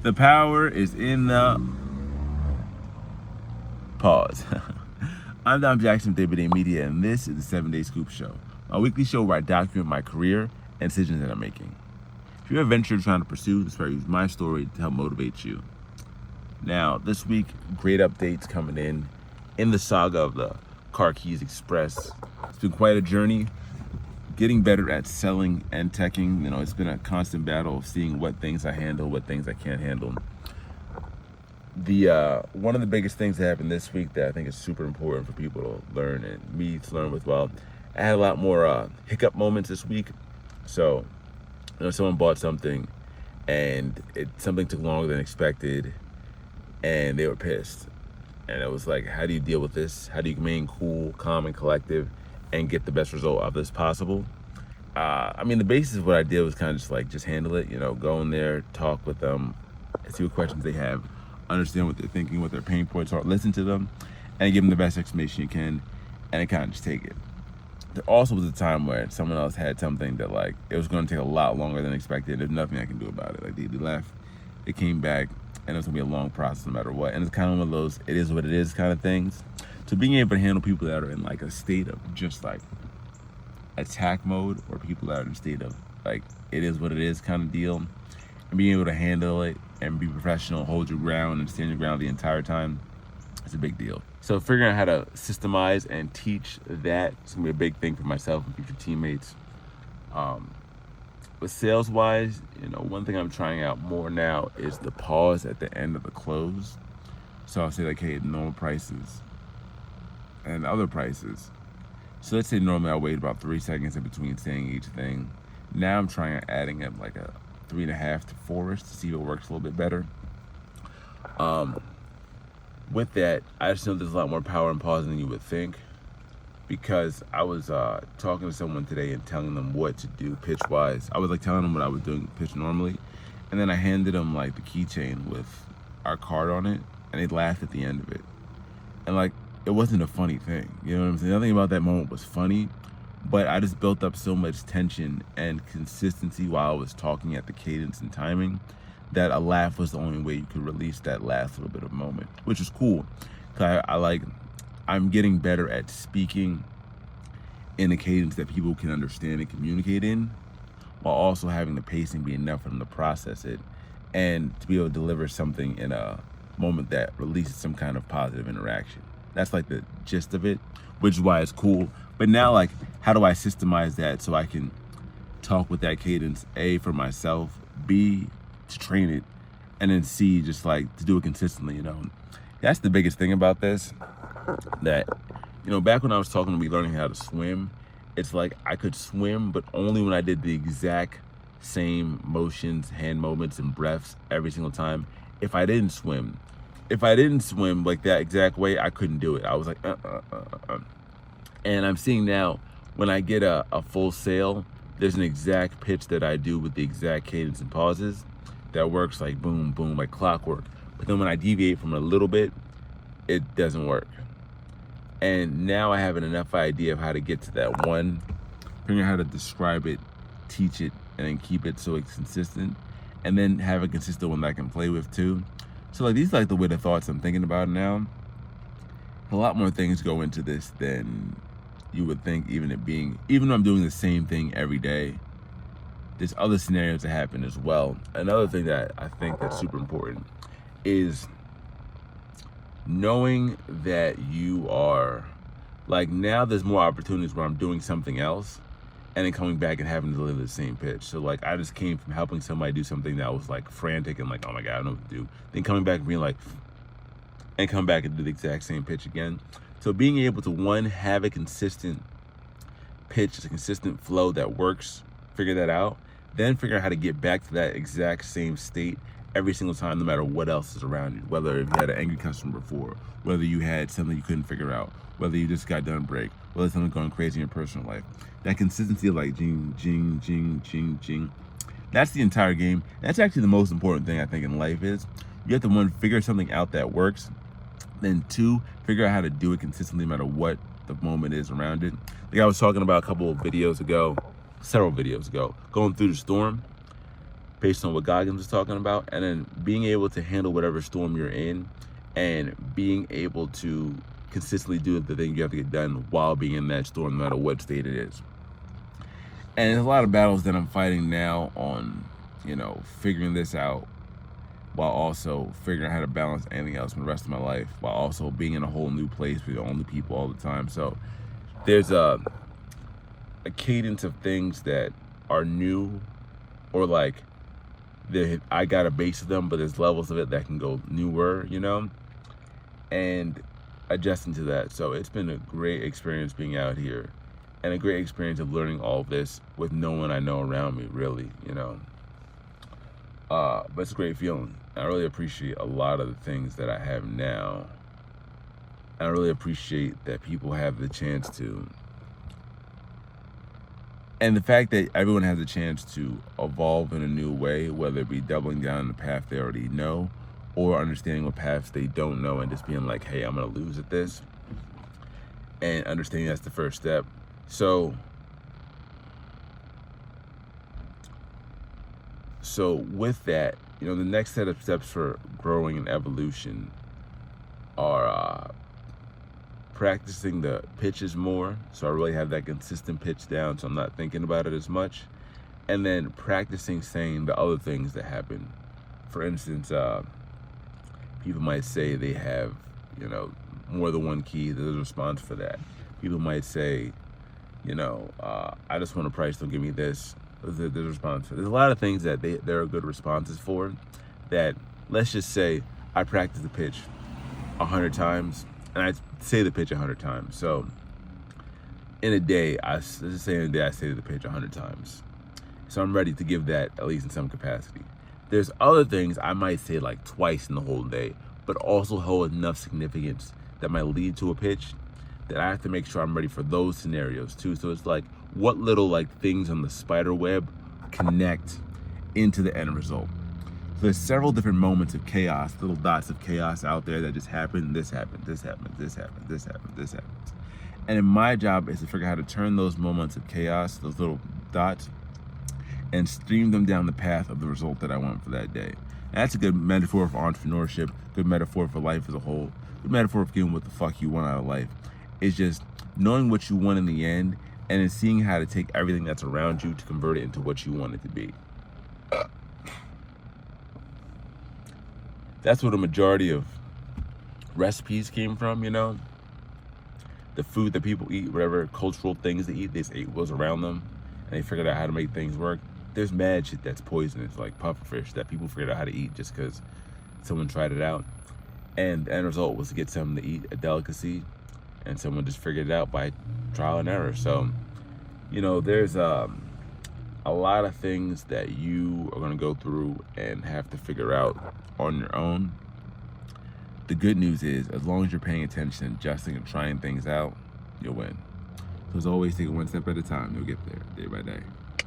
The power is in the pause. I'm Dom Jackson with Day Media, and this is the 7-Day Scoop Show, my weekly show where I document my career and decisions that I'm making. If you have a venture you're trying to pursue, this is where I use my story to help motivate you. Now, this week, great updates coming in the saga of the Car Keys Express. It's been quite a journey. Getting better at selling and teching, it's been a constant battle of seeing what things I handle, what things I can't handle. One of the biggest things that happened this week that I think is super important for people to learn and me to learn with, I had a lot more hiccup moments this week. So, someone bought something and something took longer than expected and they were pissed. And it was like, how do you deal with this? How do you remain cool, calm, and collective and get the best result of this possible? The basis of what I did was kind of just handle it, go in there, talk with them, see what questions they have, understand what they're thinking, what their pain points are, listen to them, and give them the best explanation you can, and kind of just take it. There also was a time where someone else had something that it was going to take a lot longer than expected. There's nothing I can do about it. They left, it came back, and it was going to be a long process no matter what. And it's kind of one of those it is what it is kind of things. So being able to handle people that are in a state of just attack mode, or people that are in a state of it is what it is kind of deal, and being able to handle it and be professional, hold your ground and stand your ground the entire time, it's a big deal. So figuring out how to systemize and teach that is gonna be a big thing for myself and future teammates. But sales wise, one thing I'm trying out more now is the pause at the end of the close. So I'll say hey, normal prices and other prices. So let's say normally I wait about 3 seconds in between saying each thing. Now I'm trying adding up a 3.5 to 4ish to see if it works a little bit better. With that, I just know there's a lot more power in pausing than you would think, because I was talking to someone today and telling them what to do pitch wise. I was telling them what I was doing pitch normally, and then I handed them the keychain with our card on it, and they laughed at the end of it. And it wasn't a funny thing, you know what I'm saying? Nothing about that moment was funny, but I just built up so much tension and consistency while I was talking at the cadence and timing that a laugh was the only way you could release that last little bit of moment, which is cool. Cause I'm getting better at speaking in a cadence that people can understand and communicate in, while also having the pacing be enough for them to process it and to be able to deliver something in a moment that releases some kind of positive interaction. That's the gist of it, which is why it's cool. But now, how do I systemize that so I can talk with that cadence, A, for myself, B, to train it, and then C, just to do it consistently, That's the biggest thing about this, that, back when I was talking to me learning how to swim, it's I could swim, but only when I did the exact same motions, hand movements, and breaths every single time. If I didn't swim that exact way, I couldn't do it. I was And I'm seeing now, when I get a full sail, there's an exact pitch that I do with the exact cadence and pauses that works boom, boom, like clockwork. But then when I deviate from it a little bit, it doesn't work. And now I have enough idea of how to get to that one, figuring out how to describe it, teach it, and then keep it so it's consistent, and then have a consistent one that I can play with too. So these are the way the thoughts I'm thinking about now. A lot more things go into this than you would think, even though I'm doing the same thing every day, there's other scenarios that happen as well. Another thing that I think that's super important is knowing that you are, now there's more opportunities where I'm doing something else and then coming back and having to deliver the same pitch. So I just came from helping somebody do something that was frantic and oh my God, I don't know what to do. Then coming back and being and come back and do the exact same pitch again. So being able to, one, have a consistent pitch, a consistent flow that works, figure that out, then figure out how to get back to that exact same state every single time, no matter what else is around you. Whether if you had an angry customer before, whether you had something you couldn't figure out, whether you just got done break, whether something going crazy in your personal life. That consistency of jing, jing, jing, jing, jing. That's the entire game. That's actually the most important thing I think in life is you have to, one, figure something out that works. Then two, figure out how to do it consistently no matter what the moment is around it. I was talking about a couple of videos ago, several videos ago, going through the storm. based on what Goggins was talking about, and then being able to handle whatever storm you're in and being able to consistently do the thing you have to get done while being in that storm, no matter what state it is. And there's a lot of battles that I'm fighting now on, figuring this out while also figuring out how to balance anything else in the rest of my life, while also being in a whole new place with the only people all the time. So there's a cadence of things that are new, or like I got a base of them, but there's levels of it that can go newer, and adjusting to that. So it's been a great experience being out here, and a great experience of learning all of this with no one I know around me, really, but it's a great feeling. I really appreciate a lot of the things that I have now. I really appreciate that people have the chance to, and the fact that everyone has a chance to evolve in a new way, whether it be doubling down on the path they already know, or understanding what paths they don't know and just being like, hey, I'm gonna lose at this, and understanding that's the first step. So with that, the next set of steps for growing and evolution are practicing the pitches more, so I really have that consistent pitch down, so I'm not thinking about it as much, and then practicing saying the other things that happen. For instance, people might say they have, more than one key. There's a response for that. People might say, I just want a price, don't give me this. There's a response for. There's a lot of things that there are good responses for. That, let's just say I practice the pitch 100 times, and I say the pitch 100 times. So in a day, let's just say in a day I say the pitch 100 times. So I'm ready to give that at least in some capacity. There's other things I might say like twice in the whole day, but also hold enough significance that might lead to a pitch that I have to make sure I'm ready for those scenarios too. So it's like, what little things on the spider web connect into the end result. So there's several different moments of chaos, little dots of chaos out there that just happen. This happened, this happened, this happened, this happened, this happens. And then my job is to figure out how to turn those moments of chaos, those little dots, and stream them down the path of the result that I want for that day. And that's a good metaphor for entrepreneurship, good metaphor for life as a whole, good metaphor for getting what the fuck you want out of life. It's just knowing what you want in the end, and then seeing how to take everything that's around you to convert it into what you want it to be. That's where the majority of recipes came from, The food that people eat, whatever cultural things they eat, they just ate what was around them, and they figured out how to make things work. There's mad shit that's poisonous, like pufferfish, that people figured out how to eat just because someone tried it out. And the end result was to get someone to eat a delicacy, and someone just figured it out by trial and error. So, there's a lot of things that you are going to go through and have to figure out on your own. The good news is, as long as you're paying attention, adjusting, and trying things out, you'll win. So as always, take it one step at a time. You'll get there day by day.